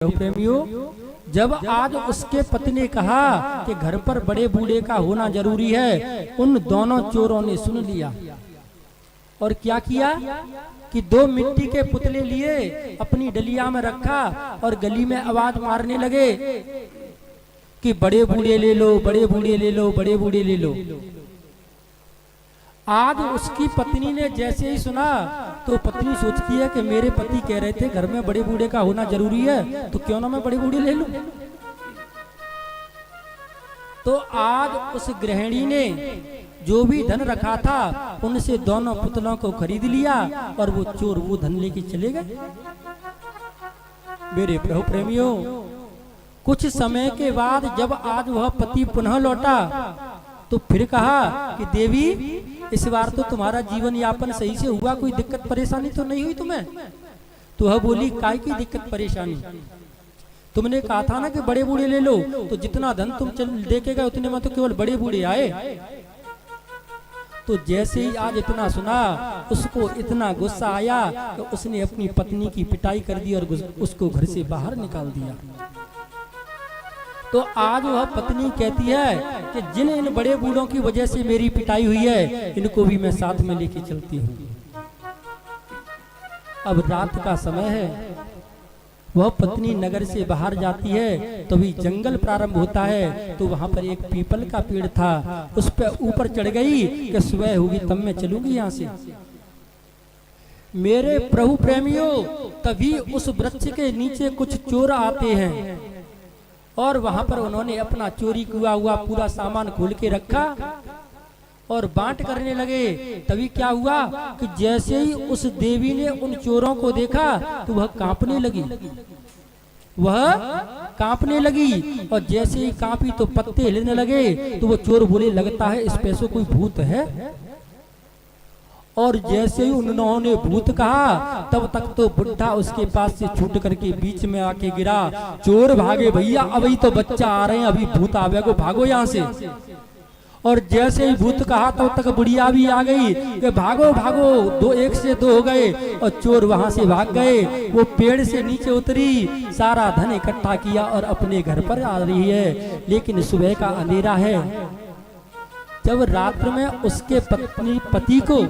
प्रेमियों, जब आज उसके पति ने कहा कि घर पर बड़े बूढ़े का होना जरूरी है, उन दोनों चोरों ने सुन लिया और क्या किया कि दो मिट्टी के पुतले लिए अपनी डलिया में रखा और गली में आवाज मारने लगे कि बड़े बूढ़े ले लो, बड़े बूढ़े ले लो, बड़े बूढ़े ले लो। आज उसकी पत्नी ने जैसे ही सुना तो पत्नी सोचती है कि मेरे पति कह रहे थे घर में बड़े बूढ़े का होना जरूरी है, तो क्यों ना मैं बड़े बूढ़े ले लूं। तो आज उस गृहिणी ने जो भी धन रखा था उनसे दोनों पुतलों को खरीद लिया और वो चोर वो धन लेके चले गए। मेरे प्रभु प्रेमियों, कुछ समय के बाद जब आज वह पति पुनः लौटा तो फिर कहा कि देवी, इस बार तो तुम्हारा जीवन यापन सही से हुआ, कोई दिक्कत परेशानी तो नहीं हुई तुम्हें? तो वह बोली, काय की दिक्कत परेशानी? तुमने कहा था ना कि बड़े बूढ़े ले लो, तो जितना धन तुम दे के गए उतने में तो केवल बड़े बूढ़े आए। तो जैसे ही आज इतना सुना उसको इतना गुस्सा आया कि उसने अपनी पत्नी की पिटाई कर दी और उसको घर से बाहर निकाल दिया। तो आज वह पत्नी कहती है कि जिन इन बड़े बूढ़ों की वजह से मेरी पिटाई हुई है, इनको भी मैं साथ में लेके चलती हूँ। अब रात का समय है, वह पत्नी नगर से बाहर जाती है, तभी जंगल प्रारंभ होता है। तो वहां पर एक पीपल का पेड़ था, उस पर ऊपर चढ़ गई कि सुबह होगी तब मैं चलूंगी यहाँ से। मेरे प्रभु प्रेमियों, तभी उस वृक्ष के नीचे कुछ चोर आते हैं और वहां पर उन्होंने अपना चोरी किया हुआ पूरा सामान खोल के रखा और बांट करने लगे। तभी क्या हुआ कि जैसे ही उस देवी ने उन चोरों को देखा तो वह कांपने लगी, और जैसे ही कांपी तो पत्ते हिलने लगे। तो वो चोर बोले, लगता है इस पैसों कोई भूत है। और जैसे ही उन्होंने भूत कहा तब तक तो बुढ़ा उसके पास से छूट करके बीच में आके गिरा। चोर भागे, भैया अभी तो बच्चा आ रहे हैं, अभी भूत आवेगा, भागो यहाँ से। और जैसे ही भूत कहा तब तक बुढ़िया भी आ गई कि भागो भागो, दो एक से दो हो गए और चोर वहां से भाग गए। वो पेड़ से नीचे उतरी, सारा धन इकट्ठा किया और अपने घर पर आ रही है। लेकिन सुबह का अंधेरा है। जब रात्र में उसके पति को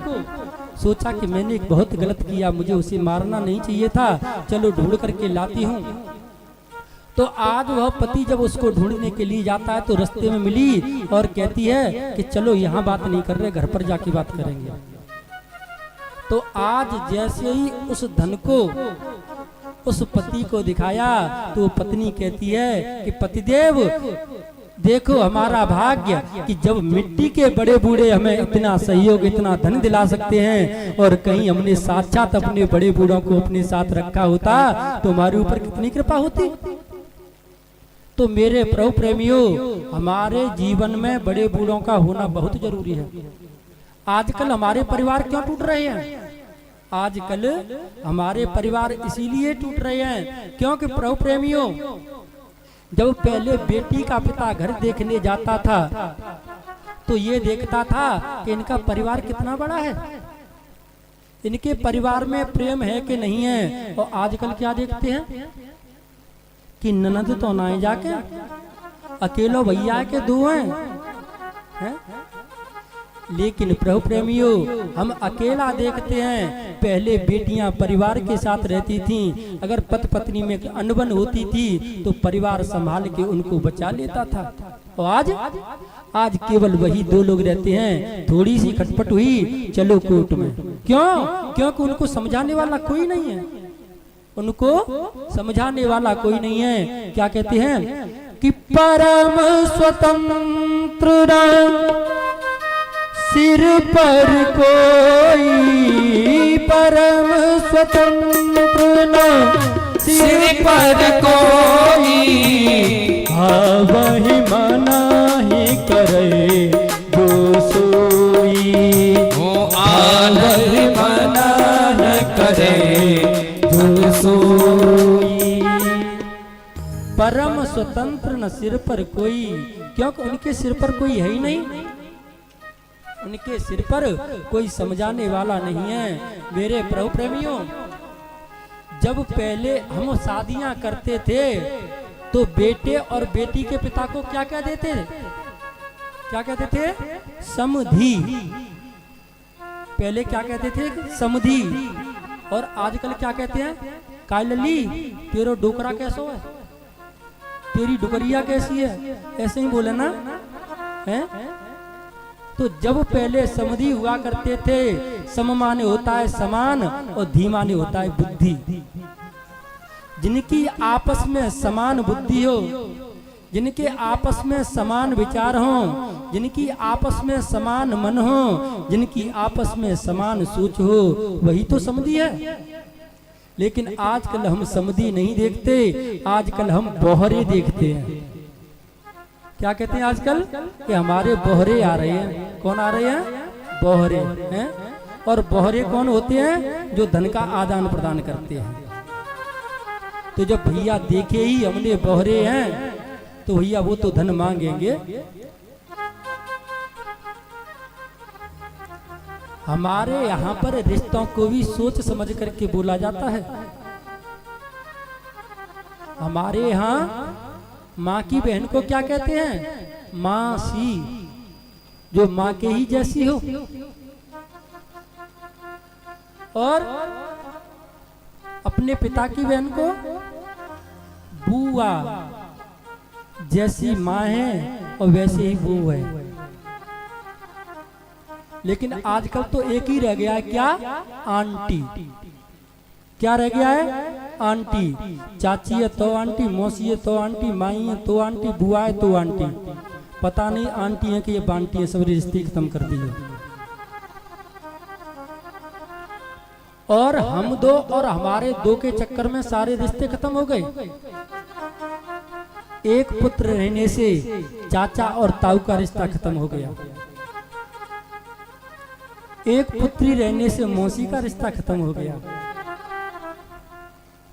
सोचा कि मैंने बहुत गलत किया, मुझे उसे मारना नहीं चाहिए था, चलो ढूंढ करके लाती हूँ। तो आज वह पति जब उसको ढूंढने के लिए जाता है तो रास्ते में मिली और कहती है कि चलो यहाँ बात नहीं कर रहे, घर पर जाके बात करेंगे। तो आज जैसे ही उस धन को उस पति को दिखाया तो पत्नी कहती है कि पतिदेव, देखो हमारा भाग्य कि जब मिट्टी के बड़े बूढ़े हमें इतना सहयोग, इतना धन दिला सकते हैं, और कहीं हमने साक्षात अपने बड़े बूढ़ों को अपने साथ रखा होता तो हमारे ऊपर कितनी कृपा होती। तो मेरे प्रभु प्रेमियों, हमारे जीवन में बड़े बूढ़ों का होना बहुत जरूरी है। आजकल हमारे परिवार क्यों टूट रहे हैं? आजकल हमारे परिवार इसीलिए टूट रहे हैं क्योंकि प्रभु प्रेमियों, जब पहले बेटी का पिता घर देखने जाता था तो ये देखता था कि इनका परिवार कितना बड़ा है, इनके परिवार में प्रेम है कि नहीं है। और आजकल क्या देखते हैं कि ननद तो ना है, जाके अकेलो भैया के दो हैं? लेकिन प्रभु प्रेमियों, हम अकेला देखते हैं। पहले बेटियां परिवार के साथ रहती थीं, अगर पति पत्नी में अनबन होती थी तो परिवार संभाल के उनको बचा लेता था। और आज केवल वही दो लोग रहते हैं, थोड़ी सी खटपट हुई चलो कोर्ट में। क्यों? क्योंकि उनको समझाने वाला कोई नहीं है, उनको समझाने वाला कोई नहीं है। क्या कहते हैं कि परम स्वतंत्र सिर पर कोई, परम स्वतंत्र न सिर पर कोई, वही मना ही करे जो सोई, वही मना न करे जो सोई। परम स्वतंत्र न सिर पर कोई, क्योंकि उनके सिर पर कोई है ही नहीं, उनके सिर पर कोई समझाने वाला नहीं है। मेरे प्रभु प्रेमियों, जब पहले हम शादियां करते थे तो बेटे और बेटी के पिता को क्या कह देते, क्या कहते थे? समधी। पहले क्या कहते थे? समधी। और आजकल क्या कहते हैं? कालली, तेरो डोकरा कैसो है, तेरी डुकरिया कैसी है, ऐसे ही बोले ना है। तो जब पहले समधी हुआ करते थे, सम माने होता है समान और धी माने होता है बुद्धि। जिनकी आपस में समान बुद्धि हो, जिनके आपस में समान विचार हो, जिनकी आपस में समान मन हो, जिनकी आपस में समान सोच हो, वही तो समधी है। लेकिन आजकल हम समधी नहीं देखते, आजकल हम बोहरे देखते हैं। क्या कहते हैं आजकल? कि हमारे बोहरे आ रहे हैं। कौन आ रहे हैं? बोहरे हैं। और बोहरे कौन होते हैं? जो धन का आदान प्रदान करते हैं। तो जब भैया देखे ही हमने बोहरे हैं तो भैया वो तो धन मांगेंगे। हमारे यहाँ पर रिश्तों को भी सोच समझ करके बोला जाता है। हमारे यहाँ माँ की बहन को क्या कहते हैं? मासी, जो माँ के ही जैसी हो। और अपने पिता की बहन को बुआ, जैसी माँ है और वैसे ही बू है। लेकिन आजकल तो एक ही रह गया है, क्या? आंटी। क्या रह गया है? आंटी। चाची है तो आंटी, मौसी है तो आंटी, माई है तो आंटी, बुआ है तो आंटी। पता नहीं आंटी है कि ये बांटी है, सब रिश्ते खत्म कर दिए। और हम दो और हमारे दो के चक्कर में सारे रिश्ते खत्म हो गए। एक पुत्र रहने से चाचा और ताऊ का रिश्ता खत्म हो गया। एक पुत्री रहने से मौसी का रिश्ता खत्म हो गया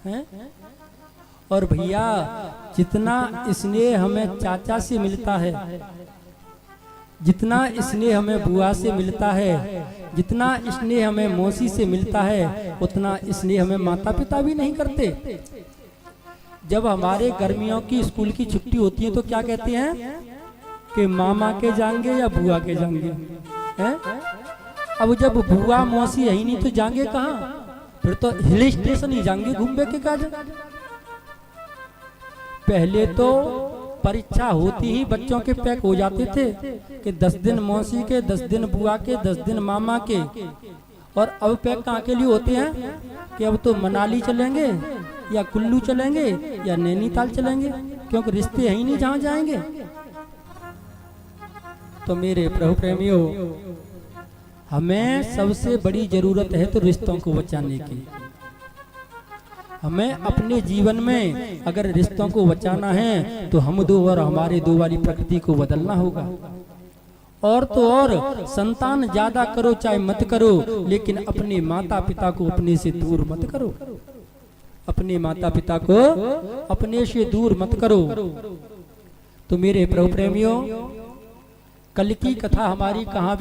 है? और भैया जितना स्नेह हमें चाचा से मिलता है, जितना स्नेह हमें बुआ से मिलता है, जितना स्नेह हमें मौसी से मिलता है, उतना स्नेह हमें माता पिता भी नहीं करते। जब हमारे गर्मियों की स्कूल की छुट्टी होती है तो क्या कहते हैं? कि मामा के जाएंगे या बुआ के जाएंगे हैं? अब जब बुआ मौसी है ही नहीं तो जाएंगे कहाँ? फिर तो हिल स्टेशन ही जाएंगे घूमने के काज। पहले तो परीक्षा होती ही बच्चों के पैक हो जाते थे कि 10 दिन मौसी के, 10 दिन बुआ के, 10 दिन मामा के। और अब पैक कहाँ के लिए होते हैं? कि अब तो मनाली चलेंगे या कुल्लू चलेंगे या नैनीताल चलेंगे, क्योंकि रिश्ते ही नहीं जहाँ जाएंगे। तो मेरे प्रभु प्रेमियों, हमें सबसे बड़ी जरूरत है तो रिश्तों को बचाने की। हमें अपने जीवन में अगर रिश्तों को बचाना है तो हम दो और हमारे दो वाली प्रकृति को बदलना होगा। और तो और संतान ज्यादा करो चाहे मत करो, लेकिन अपने माता पिता को अपने से दूर मत करो। अपने माता पिता को अपने से दूर मत करो। तो मेरे प्रभु प्रेमियों, कल की कथा हमारी कहाँ